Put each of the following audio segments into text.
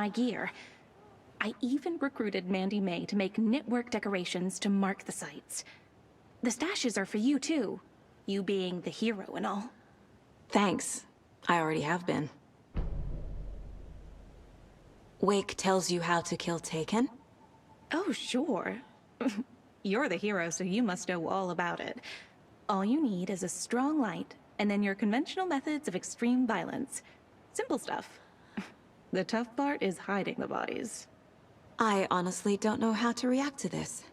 my gear. I even recruited Mandy May to make knitwork decorations to mark the sites. The stashes are for you too, you being the hero and all. Thanks. I already have been. Wake tells you how to kill Taken? Oh, sure. You're the hero, so you must know all about it. All you need is a strong light, and then your conventional methods of extreme violence. Simple stuff. The tough part is hiding the bodies. I honestly don't know how to react to this.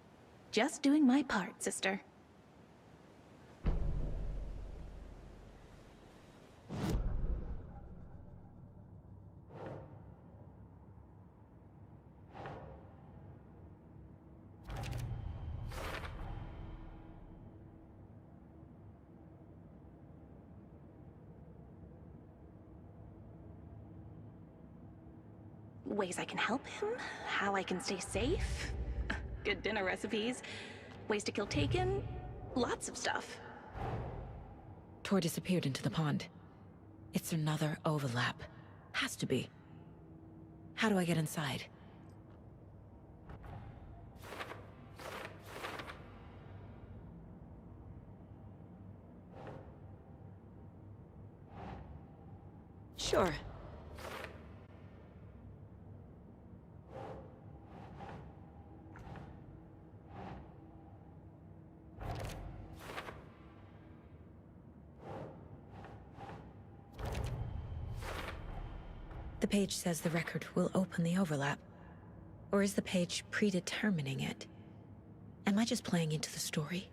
Just doing my part, sister. Ways I can help him, how I can stay safe, good dinner recipes, ways to kill Taken, lots of stuff. Tor disappeared into the pond. It's another overlap. Has to be. How do I get inside? Sure. The page says the record will open the overlap. Or is the page predetermining it? Am I just playing into the story?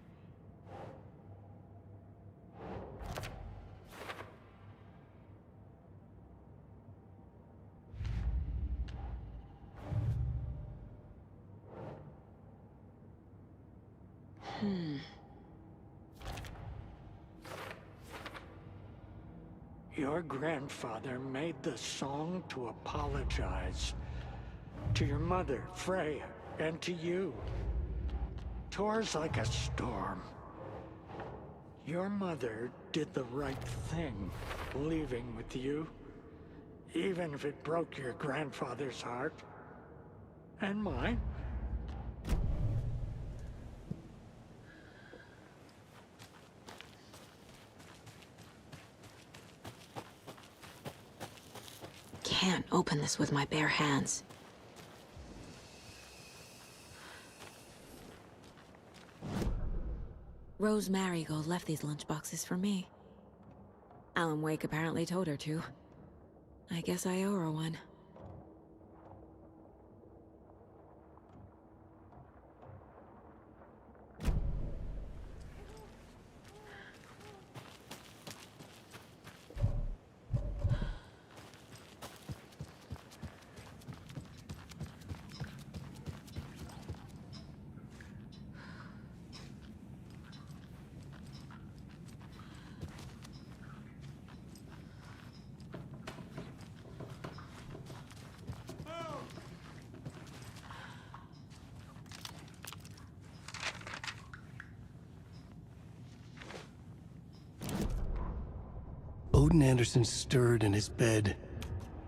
Your grandfather made the song to apologize. To your mother, Freya, and to you. Tor's like a storm. Your mother did the right thing, leaving with you. Even if it broke your grandfather's heart. And mine. Can't open this with my bare hands. Rose Marigold left these lunchboxes for me. Alan Wake apparently told her to. I guess I owe her one. Odin Anderson stirred in his bed,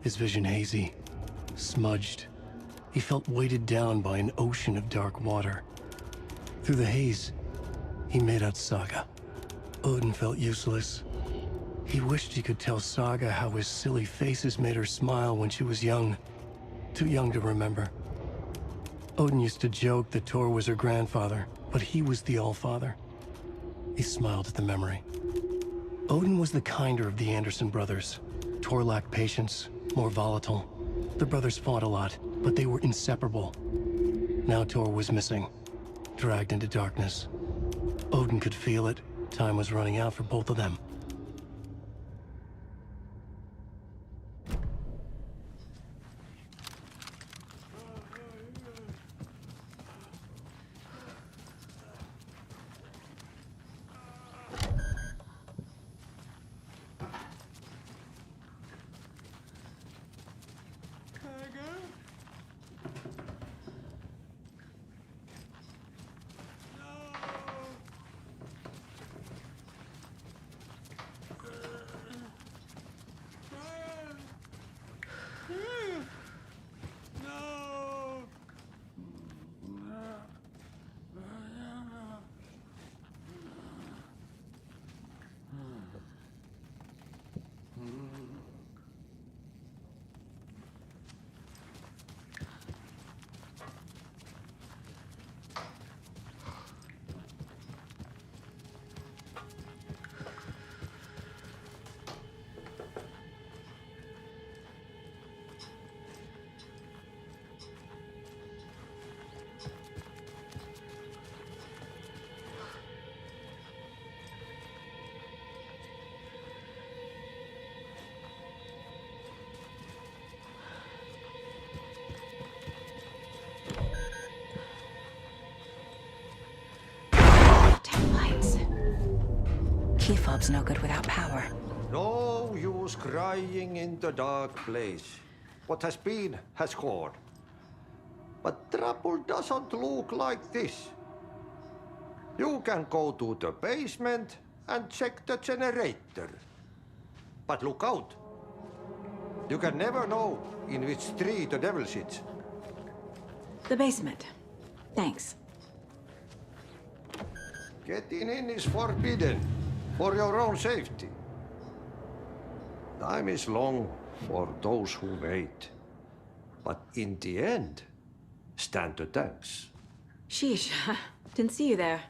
his vision hazy, smudged. He felt weighted down by an ocean of dark water. Through the haze, he made out Saga. Odin felt useless. He wished he could tell Saga how his silly faces made her smile when she was young. Too young to remember. Odin used to joke that Tor was her grandfather, but he was the Allfather. He smiled at the memory. Odin was the kinder of the Anderson brothers. Tor lacked patience, more volatile. The brothers fought a lot, but they were inseparable. Now Tor was missing, dragged into darkness. Odin could feel it. Time was running out for both of them. Key fob's no good without power. No use crying in the dark place. What has been has gone. But trouble doesn't look like this. You can go to the basement and check the generator. But look out. You can never know in which tree the devil sits. The basement. Thanks. Getting in is forbidden, for your own safety. Time is long for those who wait. But in the end, stand the thanks. Sheesh. Didn't see you there.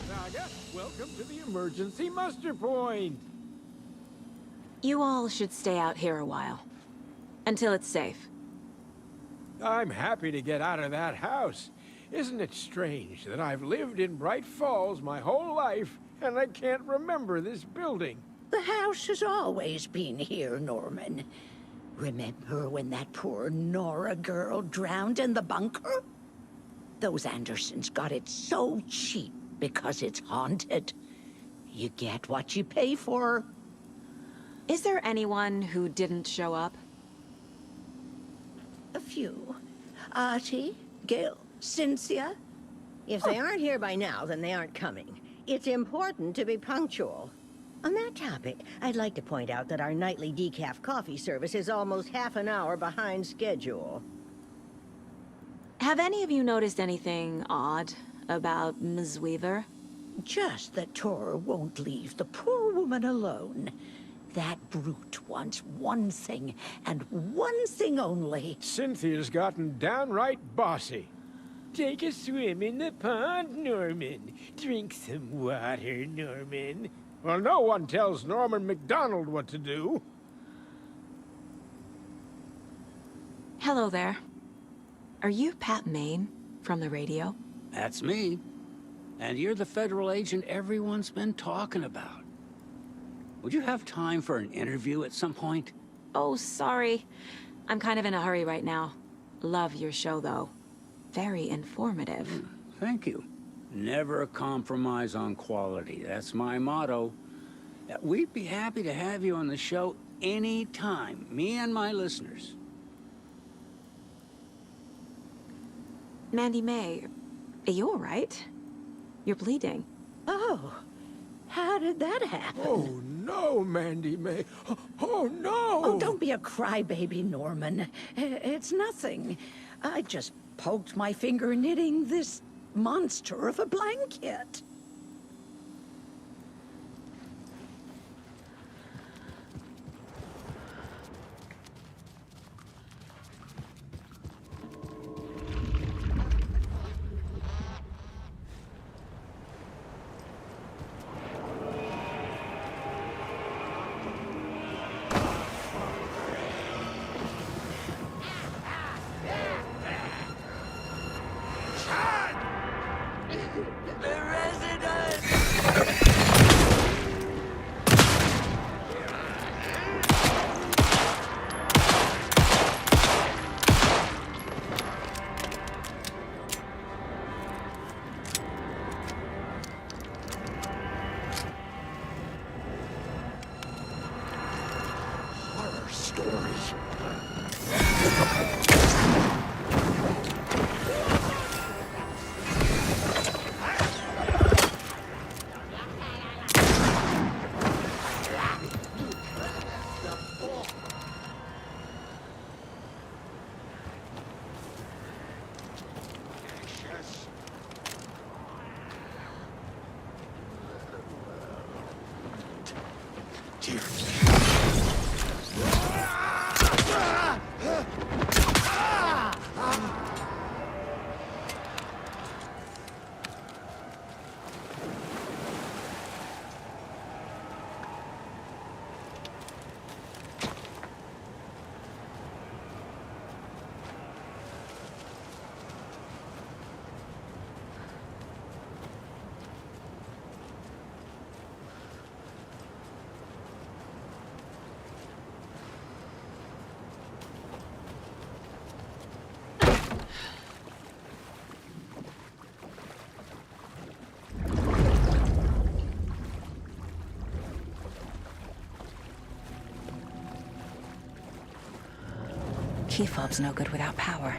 Saga, welcome to the emergency muster point. You all should stay out here a while. Until it's safe. I'm happy to get out of that house. Isn't it strange that I've lived in Bright Falls my whole life, and I can't remember this building? The house has always been here, Norman. Remember when that poor Nora girl drowned in the bunker? Those Andersons got it so cheap because it's haunted. You get what you pay for. Is there anyone who didn't show up? A few. Artie, Gil, Cynthia. If they aren't here by now, then they aren't coming. It's important to be punctual. On that topic, I'd like to point out that our nightly decaf coffee service is almost half an hour behind schedule. Have any of you noticed anything odd about Ms. Weaver? Just that Tor won't leave the poor woman alone. That brute wants one thing, and one thing only. Cynthia's gotten downright bossy. Take a swim in the pond, Norman. Drink some water, Norman. Well, no one tells Norman MacDonald what to do. Hello there. Are you Pat Maine from the radio? That's me. And you're the federal agent everyone's been talking about. Would you have time for an interview at some point? Oh, sorry. I'm kind of in a hurry right now. Love your show, though. Very informative. Thank you. Never compromise on quality. That's my motto. We'd be happy to have you on the show anytime, me and my listeners. Mandy May, are you all right? You're bleeding. Oh, how did that happen? Oh, no, Mandy May. Oh, no! Oh, don't be a crybaby, Norman. It's nothing. I just poked my finger knitting this monster of a blanket. The resident Key fob's no good without power.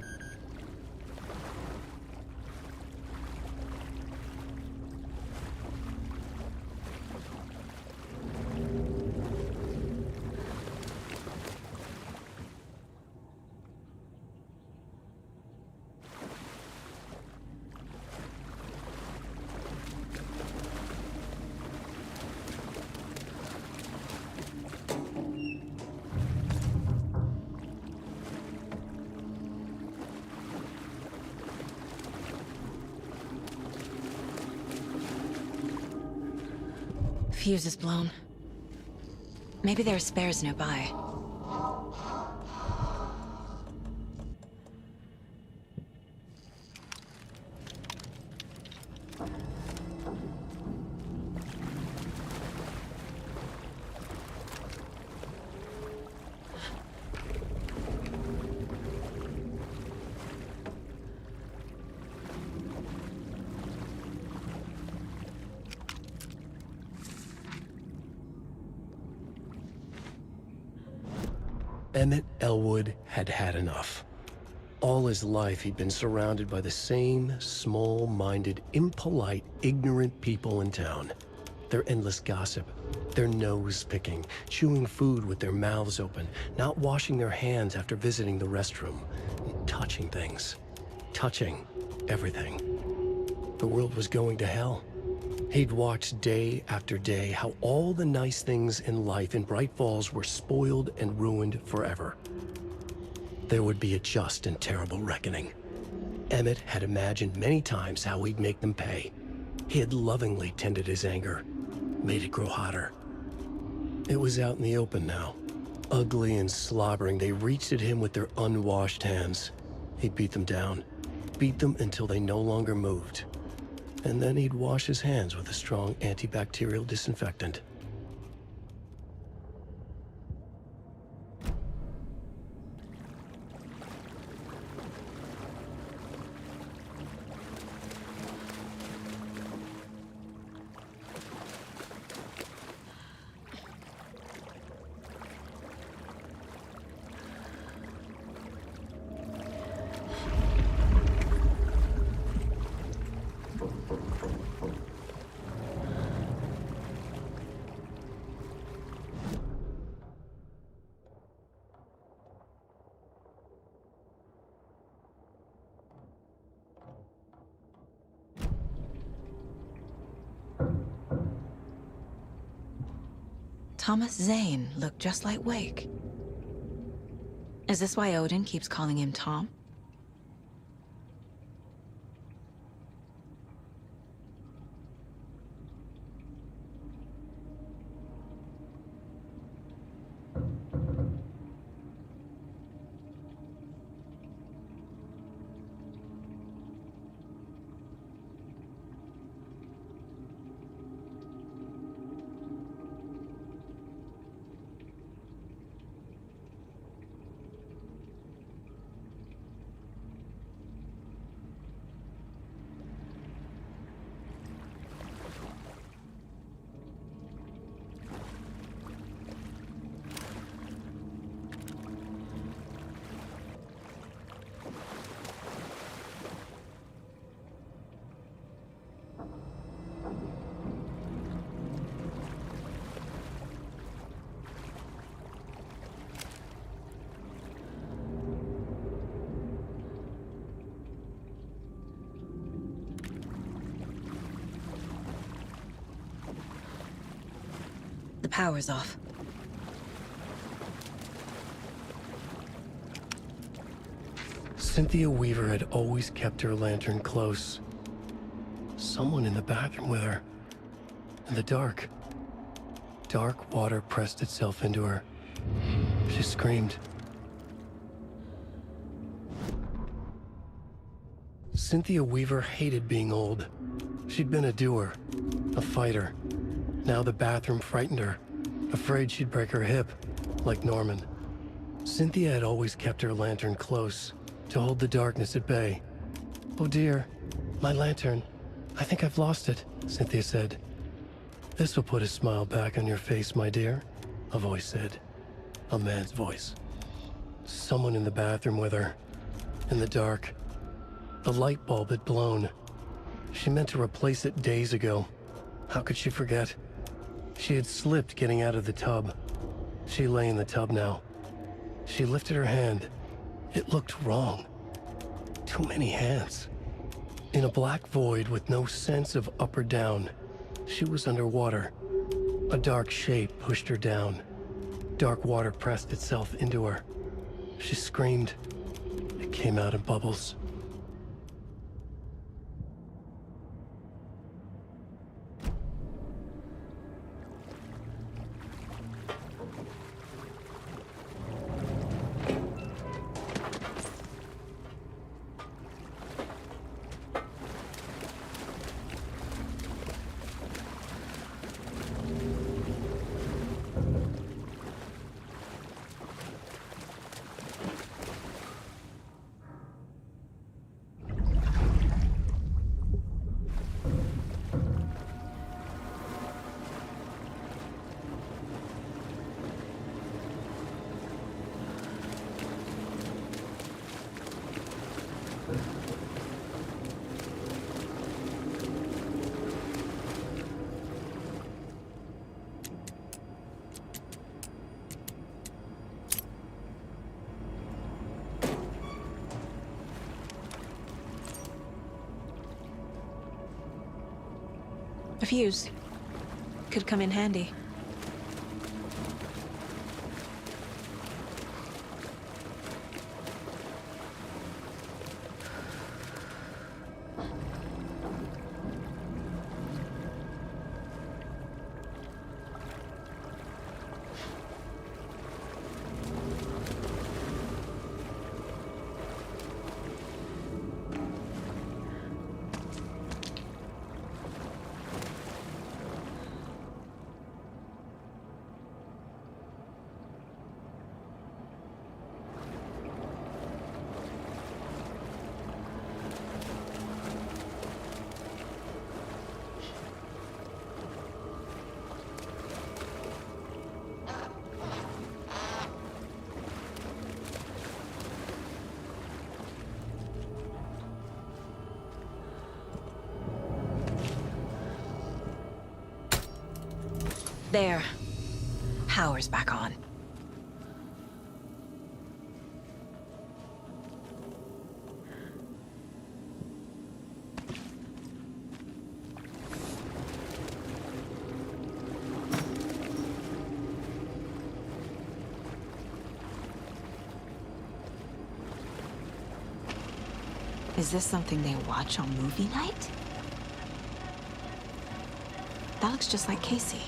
Fuse is blown. Maybe there are spares nearby. Emmett Elwood had had enough. All his life, he'd been surrounded by the same small-minded, impolite, ignorant people in town. Their endless gossip, their nose-picking, chewing food with their mouths open, not washing their hands after visiting the restroom, touching things, touching everything. The world was going to hell. He'd watched day after day how all the nice things in life in Bright Falls were spoiled and ruined forever. There would be a just and terrible reckoning. Emmett had imagined many times how he'd make them pay. He had lovingly tended his anger, made it grow hotter. It was out in the open now. Ugly and slobbering, they reached at him with their unwashed hands. He'd beat them down, beat them until they no longer moved. And then he'd wash his hands with a strong antibacterial disinfectant. Thomas Zane looked just like Wake. Is this why Odin keeps calling him Tom? The power's off. Cynthia Weaver had always kept her lantern close. Someone in the bathroom with her. In the dark. Dark water pressed itself into her. She screamed. Cynthia Weaver hated being old. She'd been a doer, a fighter. Now the bathroom frightened her, afraid she'd break her hip, like Norman. Cynthia had always kept her lantern close, to hold the darkness at bay. "Oh dear, my lantern. I think I've lost it," Cynthia said. "This will put a smile back on your face, my dear," a voice said. A man's voice. Someone in the bathroom with her. In the dark. The light bulb had blown. She meant to replace it days ago. How could she forget? She had slipped getting out of the tub. She lay in the tub now. She lifted her hand. It looked wrong. Too many hands. In a black void with no sense of up or down, she was underwater. A dark shape pushed her down. Dark water pressed itself into her. She screamed. It came out in bubbles. A fuse. Could come in handy. There. Power's back on. Is this something they watch on movie night? That looks just like Casey.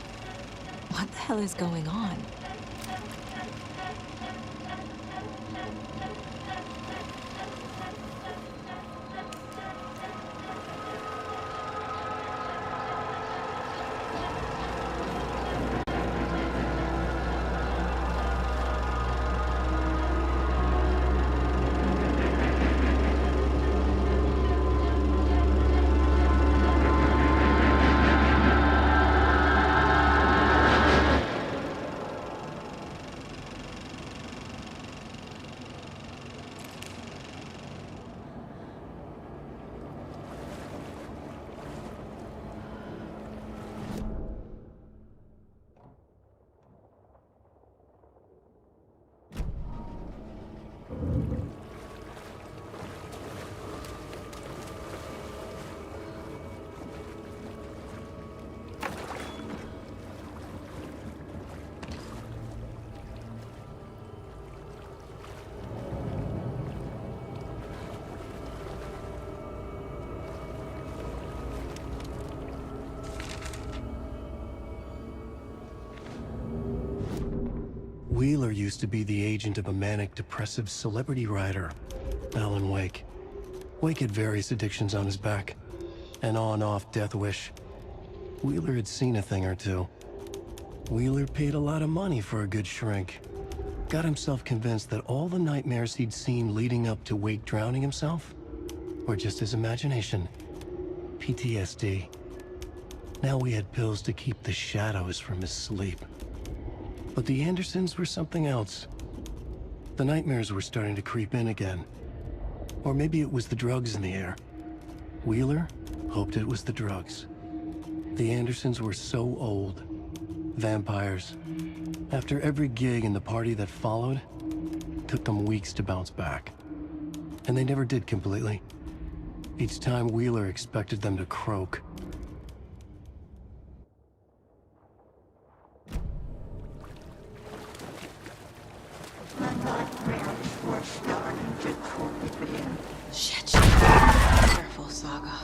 What the hell is going on? Wheeler used to be the agent of a manic-depressive celebrity writer, Alan Wake. Wake had various addictions on his back. An on-off death wish. Wheeler had seen a thing or two. Wheeler paid a lot of money for a good shrink. Got himself convinced that all the nightmares he'd seen leading up to Wake drowning himself were just his imagination. PTSD. Now we had pills to keep the shadows from his sleep. But the Andersons were something else. The nightmares were starting to creep in again. Or maybe it was the drugs in the air. Wheeler hoped it was the drugs. The Andersons were so old. Vampires. After every gig and the party that followed, took them weeks to bounce back. And they never did completely. Each time Wheeler expected them to croak. Shit. Careful, Saga.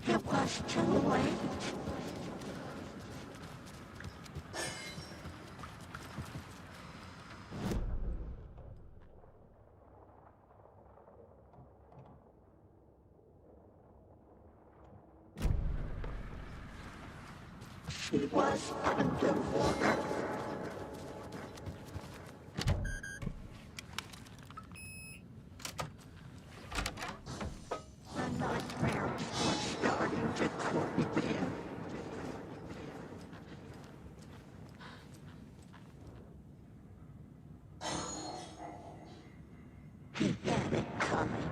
It was too late. She was underwater. The nightmares were starting to creep in. He had it coming.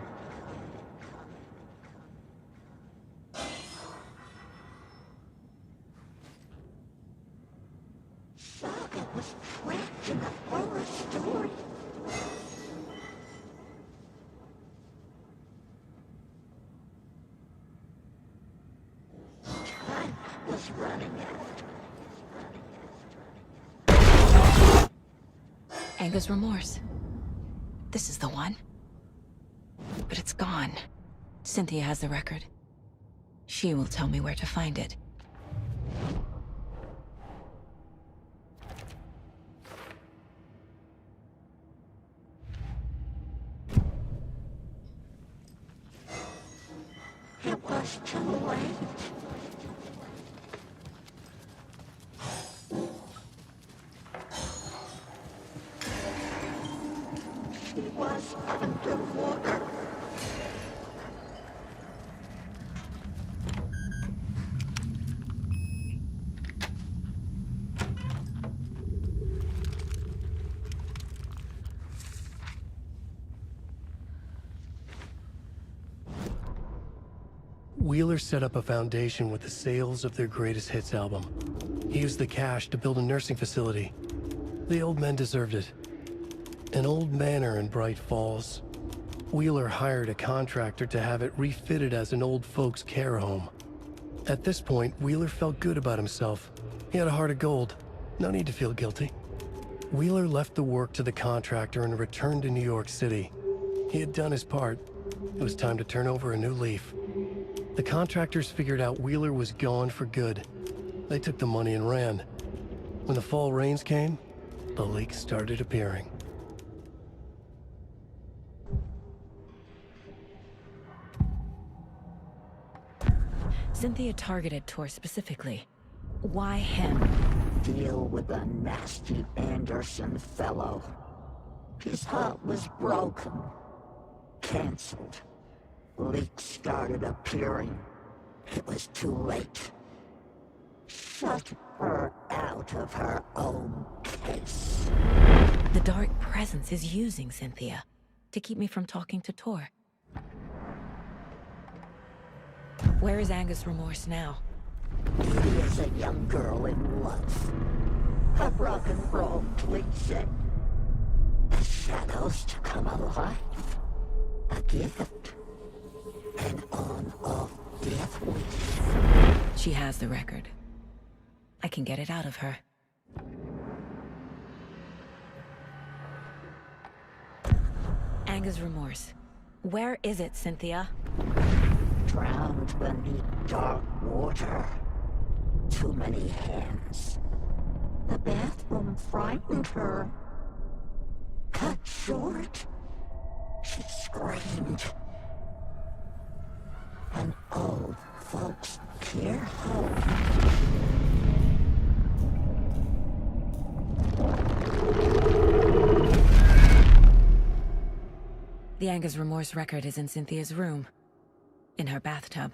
Saga was trapped in a horror story. Time was running out. Anger's remorse. This is the one. But it's gone. Cynthia has the record. She will tell me where to find it. It was too late. She was underwater. Wheeler set up a foundation with the sales of their greatest hits album. He used the cash to build a nursing facility. The old men deserved it. An old manor in Bright Falls. Wheeler hired a contractor to have it refitted as an old folks' care home. At this point, Wheeler felt good about himself. He had a heart of gold. No need to feel guilty. Wheeler left the work to the contractor and returned to New York City. He had done his part. It was time to turn over a new leaf. The contractors figured out Wheeler was gone for good. They took the money and ran. When the fall rains came, the leaks started appearing. Cynthia targeted Tor specifically. Why him? Deal with the nasty Anderson fellow. His heart was broken. Cancelled. Leaks started appearing. It was too late. Shut her out of her own case. The dark presence is using Cynthia to keep me from talking to Tor. Where is Angus Remorse now? He is a young girl in love. Her rock and roll please it. The shadows to come alive. A gift. An on-off death wish. She has the record. I can get it out of her. Angus Remorse. Where is it, Cynthia? Drowned beneath dark water. Too many hands. The bathroom frightened her. Cut short. She screamed. An old folks care home. The Angus Remorse record is in Cynthia's room. In her bathtub.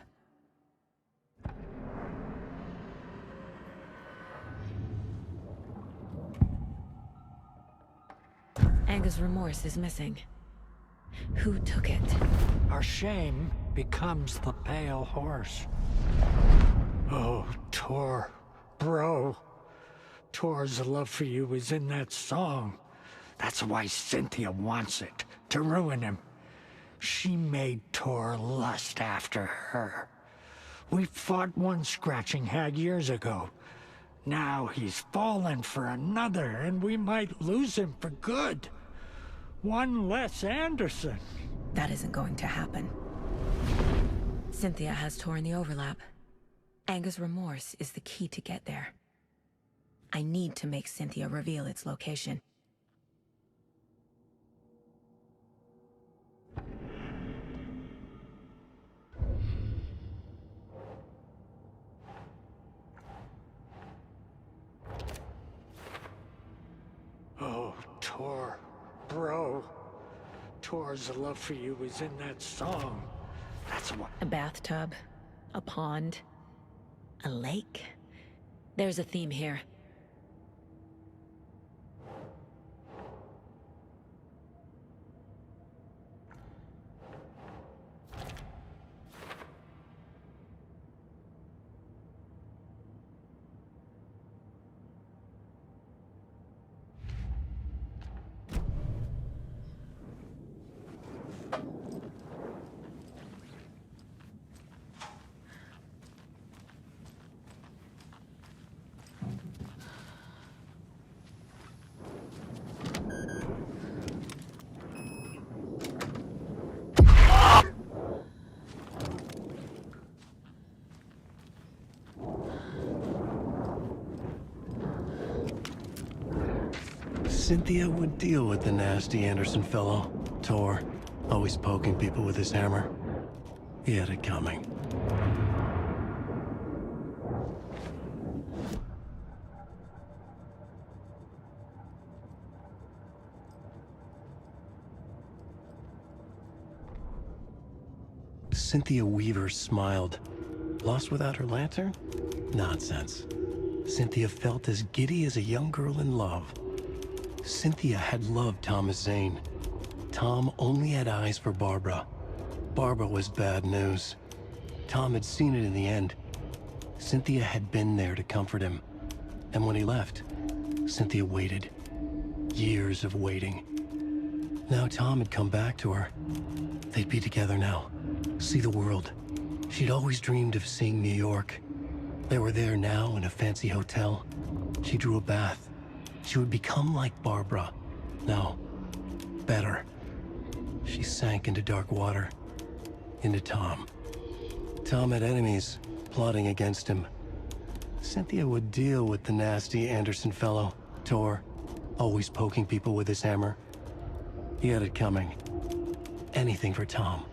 Angus Remorse is missing. Who took it? Our shame becomes the pale horse. Oh, Tor. Bro. Tor's love for you is in that song. That's why Cynthia wants it, to ruin him. She made Tor lust after her. We fought one scratching hag years ago. Now he's fallen for another, and we might lose him for good. One less Anderson. That isn't going to happen. Cynthia has Tor in the overlap. Angus Remorse is the key to get there. I need to make Cynthia reveal its location. Oh, Tor. Bro. Tor's love for you is in that song. That's what... A bathtub, a pond, a lake. There's a theme here. Cynthia would deal with the nasty Anderson fellow. Tor, always poking people with his hammer. He had it coming. Cynthia Weaver smiled. Lost without her lantern? Nonsense. Cynthia felt as giddy as a young girl in love. Cynthia had loved Thomas Zane. Tom only had eyes for Barbara. Barbara was bad news. Tom had seen it in the end. Cynthia had been there to comfort him. And when he left, Cynthia waited. Years of waiting. Now Tom had come back to her. They'd be together now. See the world. She'd always dreamed of seeing New York. They were there now in a fancy hotel. She drew a bath. She would become like Barbara. No, better. She sank into dark water. Into Tom. Tom had enemies plotting against him. Cynthia would deal with the nasty Anderson fellow, Tor, always poking people with his hammer. He had it coming. Anything for Tom.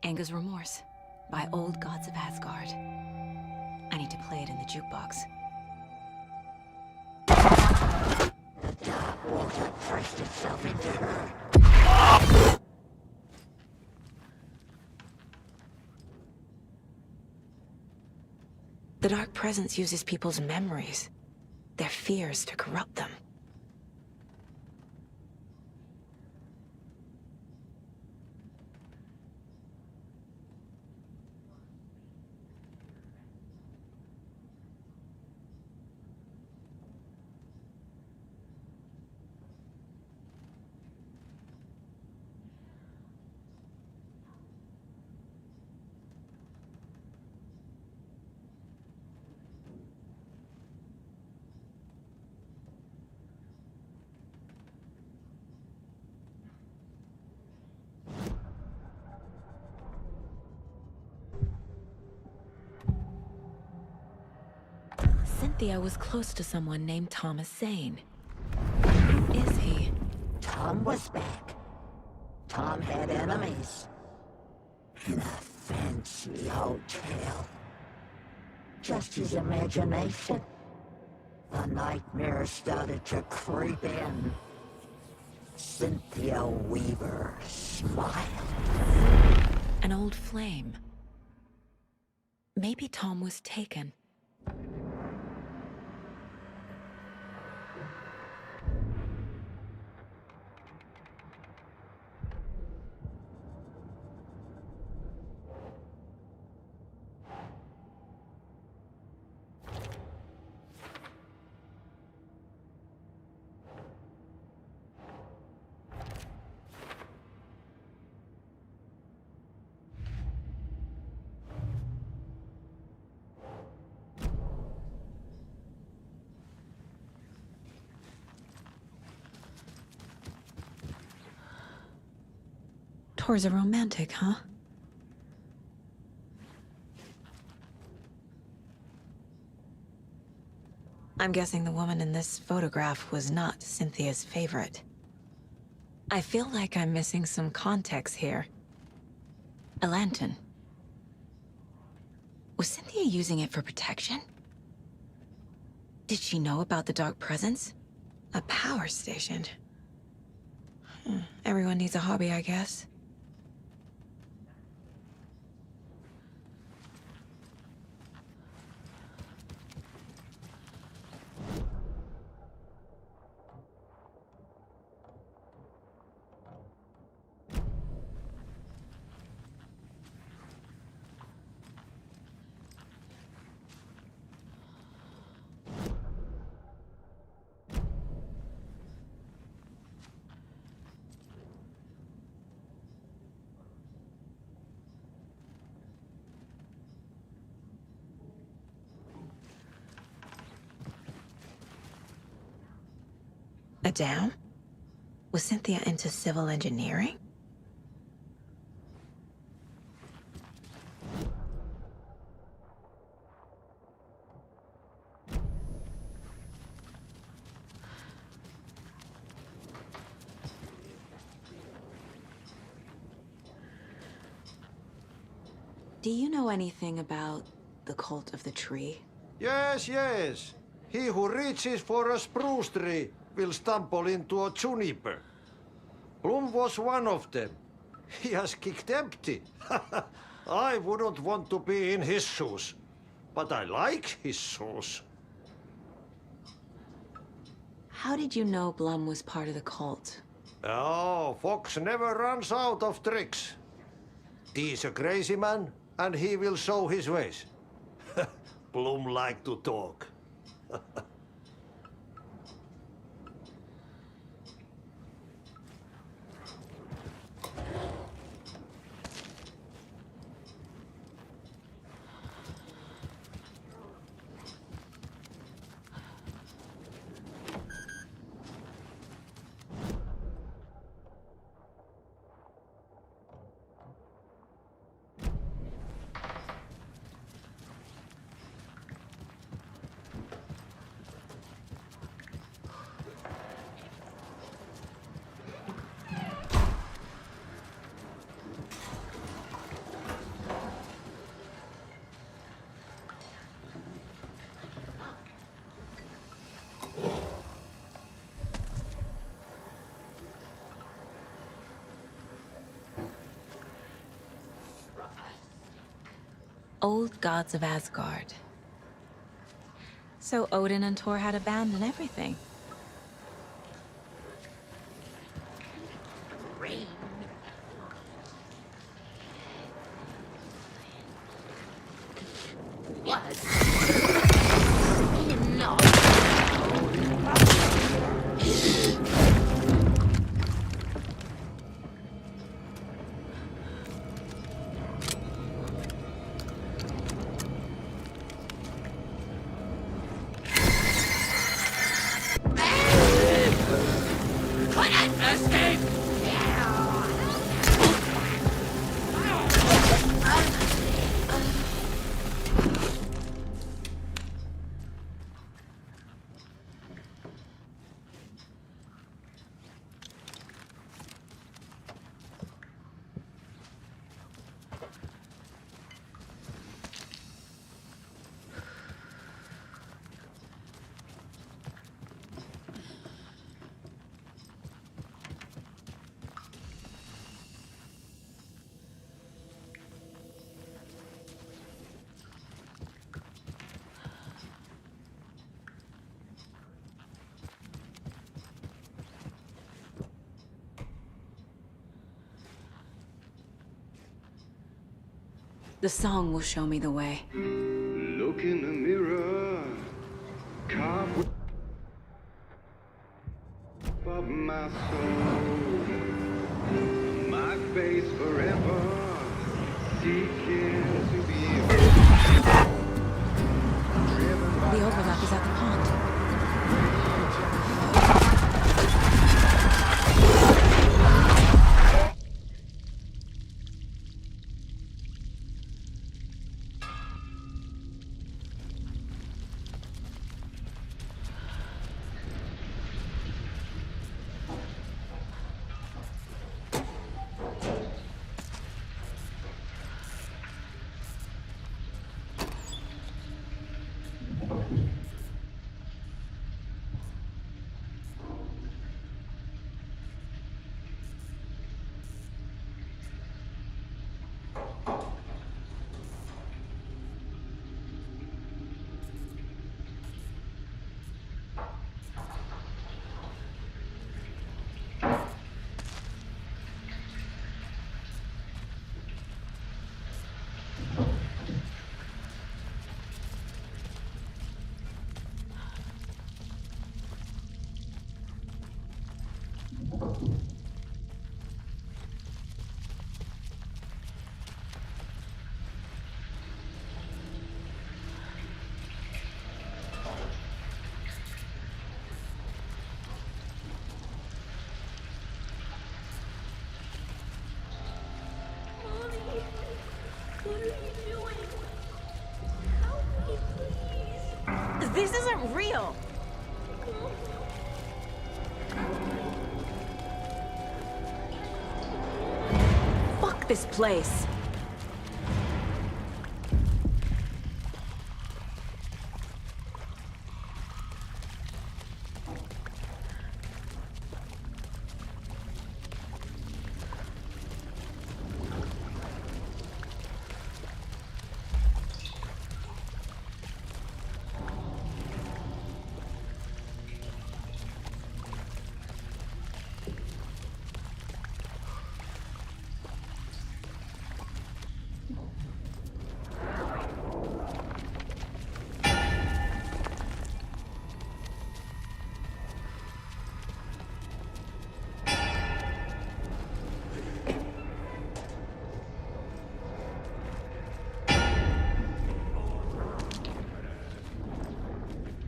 Anger's Remorse by Old Gods of Asgard. I need to play it in the jukebox. Water pressed itself into her. The Dark Presence uses people's memories, their fears to corrupt them. Cynthia was close to someone named Thomas Zane. Who is he? Tom was back. Tom had enemies. In a fancy hotel. Just his imagination. The nightmare started to creep in. Cynthia Weaver smiled. An old flame. Maybe Tom was taken. Tor's a romantic, huh? I'm guessing the woman in this photograph was not Cynthia's favorite. I feel like I'm missing some context here. A lantern. Was Cynthia using it for protection? Did she know about the Dark Presence? A power station. Everyone needs a hobby, I guess. A dam? Was Cynthia into civil engineering? Do you know anything about the Cult of the Tree? Yes, yes. He who reaches for a spruce tree will stumble into a juniper. Bloom was one of them. He has kicked empty. I wouldn't want to be in his shoes. But I like his shoes. How did you know Blum was part of the cult? Oh, Fox never runs out of tricks. He's a crazy man, and he will show his ways. Bloom like to talk. old gods of Asgard. So Odin and Thor had a band and everything. The song will show me the way. Look in the mirror, carve of my soul, my face forever, seeking to be. The overlap is at the pond. This isn't real! Fuck this place!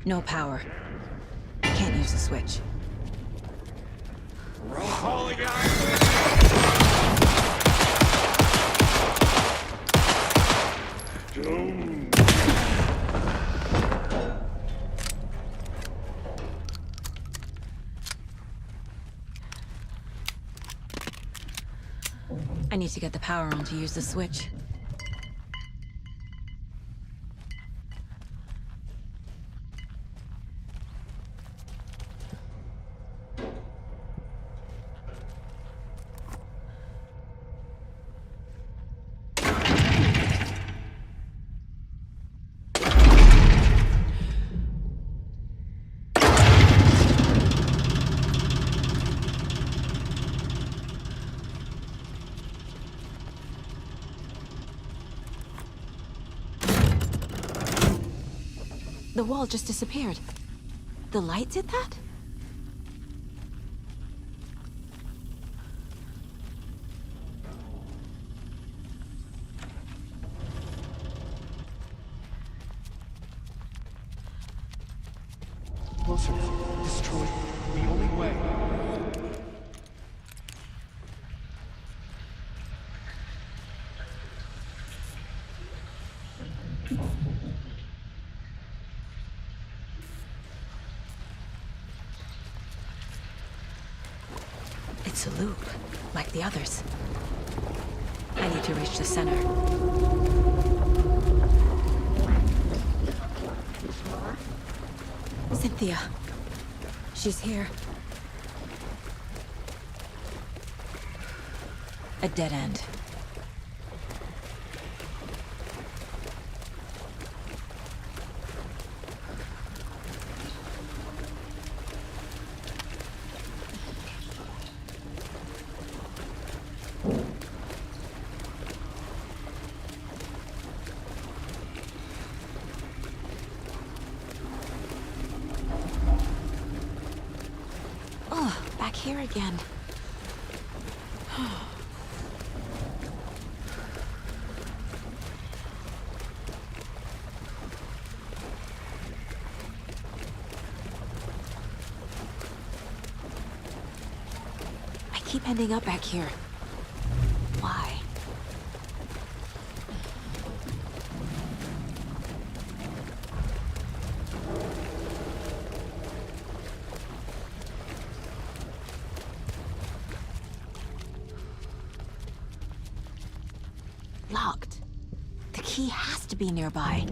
No power. Can't use the switch. I need to get the power on to use the switch. The wall just disappeared. The light did that? Closer. Destroy the only way. It's a loop, like the others. I need to reach the center. Cynthia. She's here. A dead end. Oh, back here again. I keep ending up back here. Why? Locked. The key has to be nearby.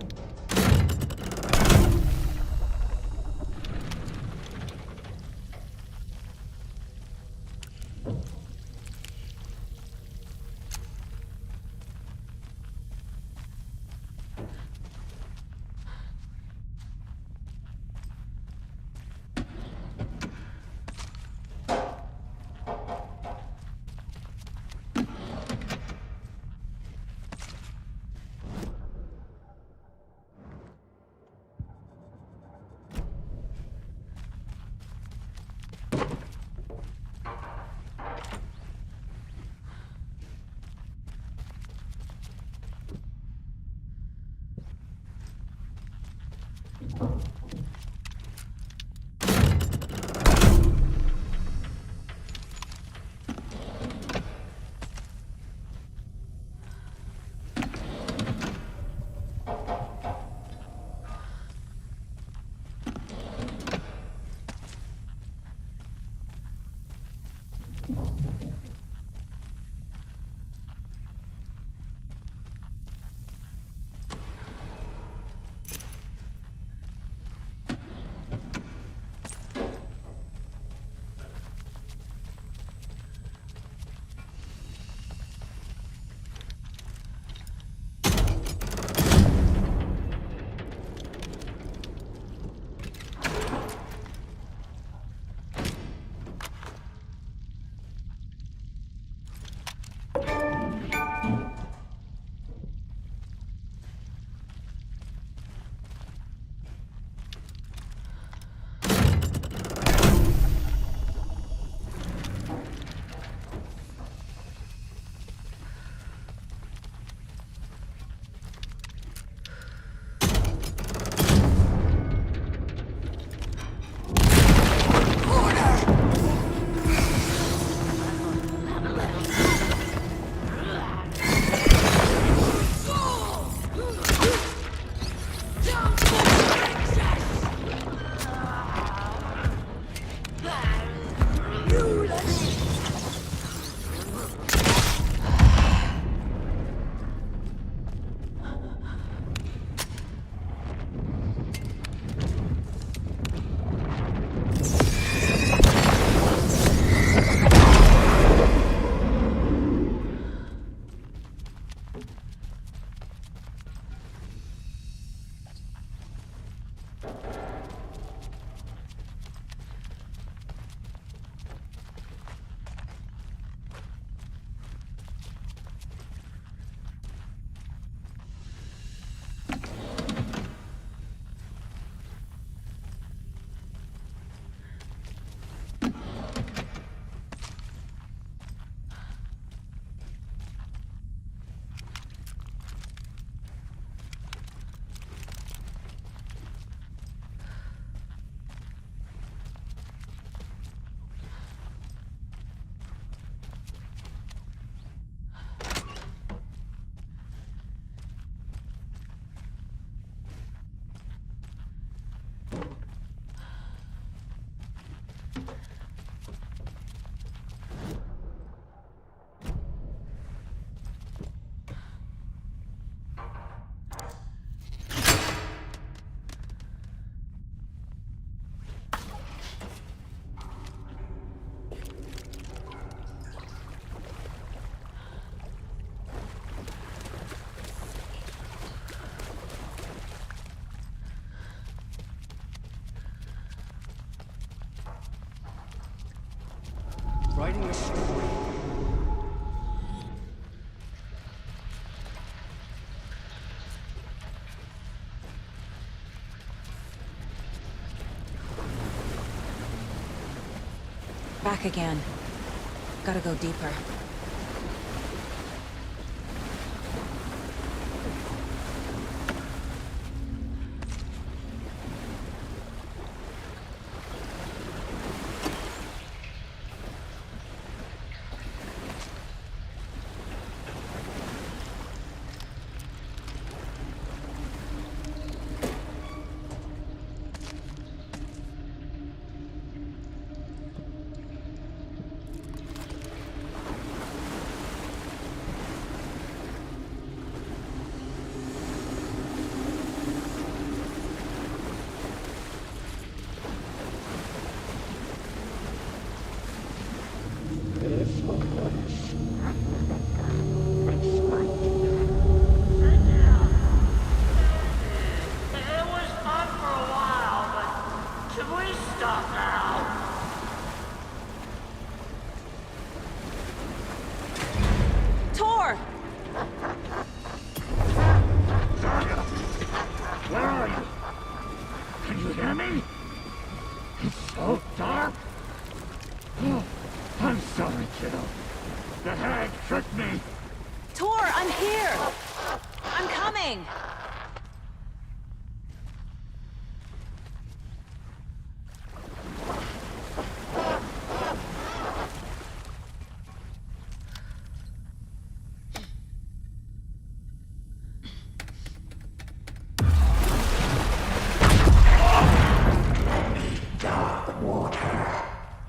writing a story. Back again. Gotta go deeper.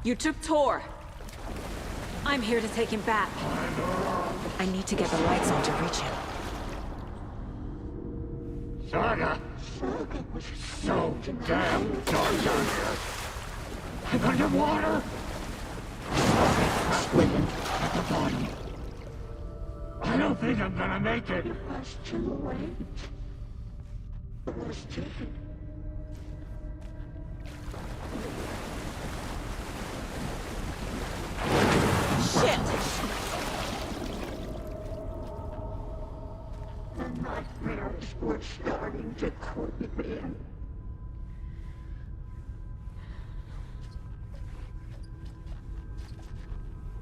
You took Tor. I'm here to take him back. I need to get the lights on to reach him. Saga! Saga was so damn dark down here. I'm underwater. Swimming at the bottom. I don't think I'm gonna make it. It was too late. It was too late. Shit! The nightmares were starting to creep in.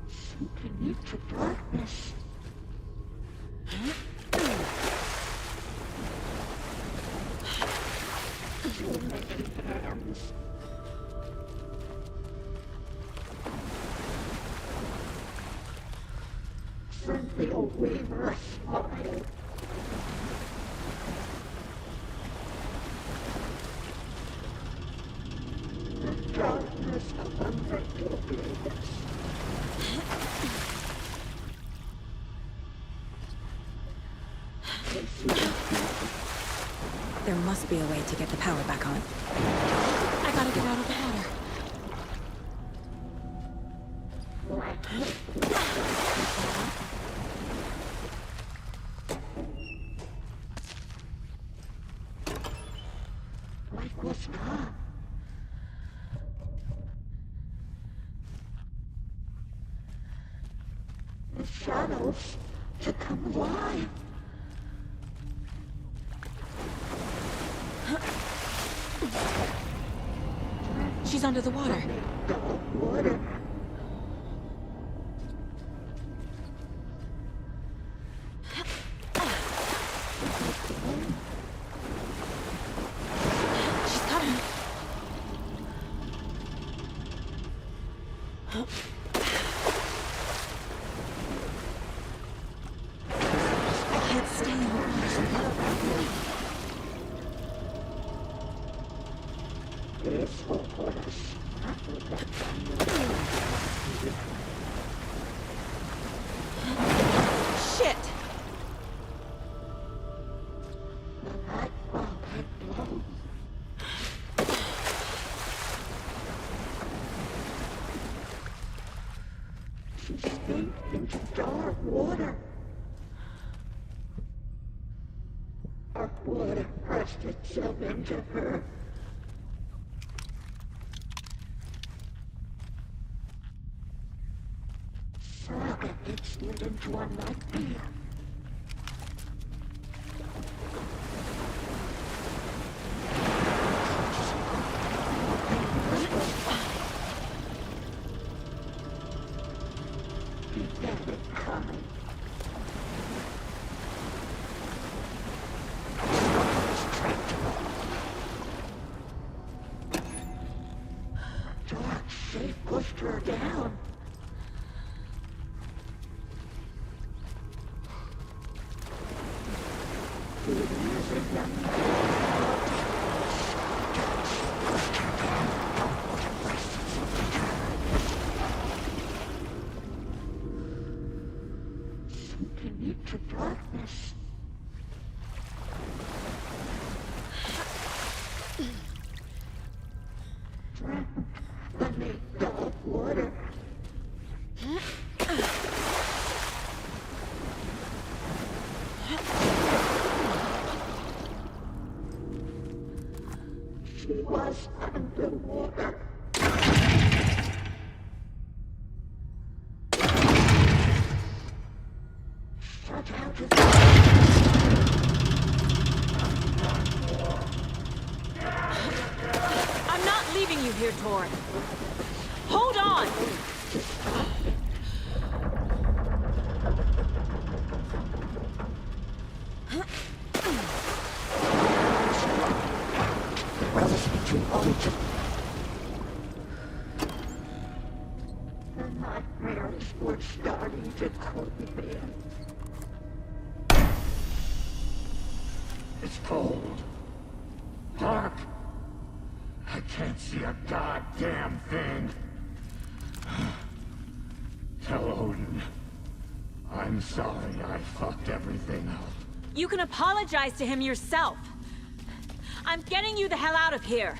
Sinking into darkness. So many hands. Send the old weaver a smile. The darkness of the mental bleeders. There must be a way to get the power back on. I gotta get out of the water. Light was gone. The shadows to come alive. She's under the water. Dark water. She's coming. I can't stay in the water. This will put us. Shit! The night fog had blown. She sank into dark water. Dark water pressed itself into her. It's leading to a nightmare. They pushed her down. Sinking into darkness. Drowned beneath the water. She was underwater. Shut out of I'm not leaving you here, Tor. Hold on! The nightmares were starting to creep in. It's cold. Dark. I can't see a goddamn thing. Tell Odin. I'm sorry I fucked everything up. You can apologize to him yourself. I'm getting you the hell out of here.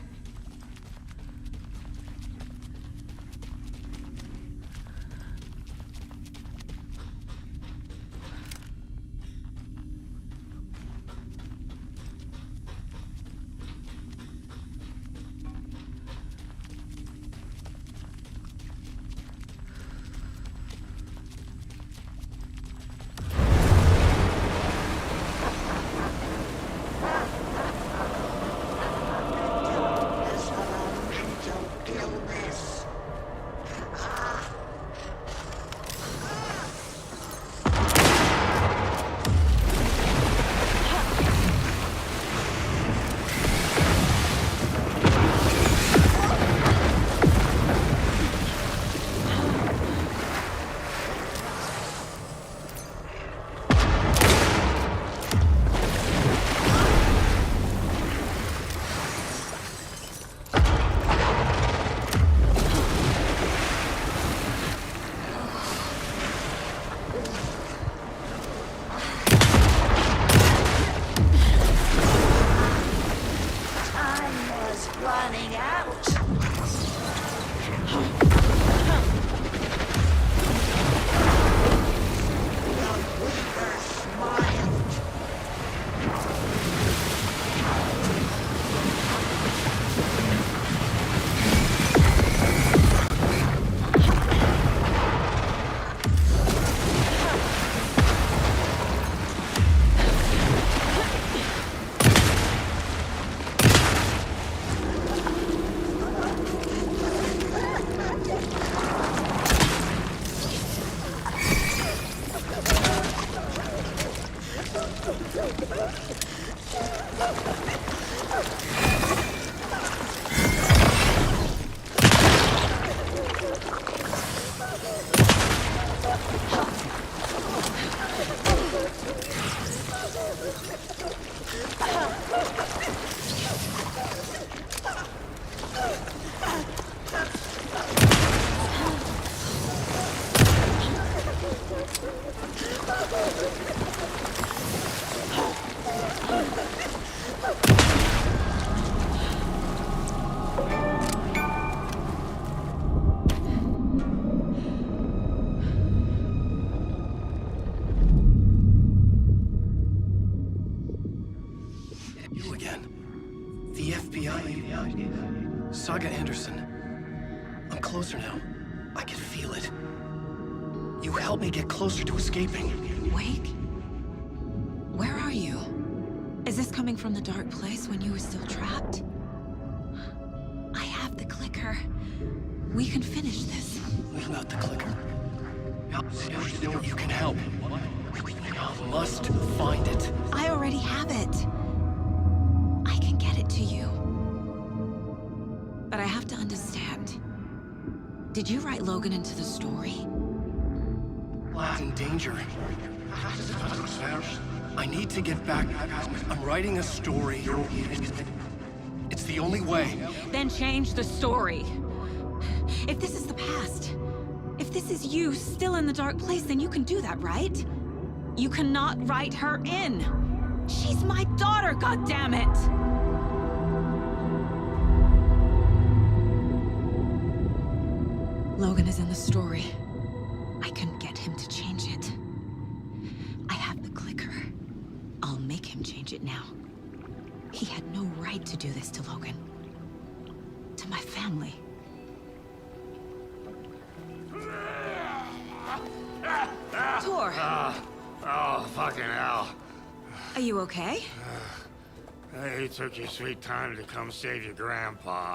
You again. The FBI. Saga Anderson. I'm closer now. I can feel it. You helped me get closer to escaping. Wake? Where are you? Is this coming from the dark place when you were still trapped? I have the clicker. We can finish this. Without the clicker. You can help. You must find it. I already have it. I can get it to you. But I have to understand. Did you write Logan into the story? Lad's in danger. I need to get back. I'm writing a story. It's the only way. Then change the story. If this is the past, if this is you still in the dark place, then you can do that, right? You cannot write her in. She's my daughter, goddammit! Logan is in the story. I can get him to change it. I have the clicker. I'll make him change it now. He had no right to do this to Logan. To my family. Tor! Oh, fucking hell. Are you okay? You took your sweet time to come save your grandpa.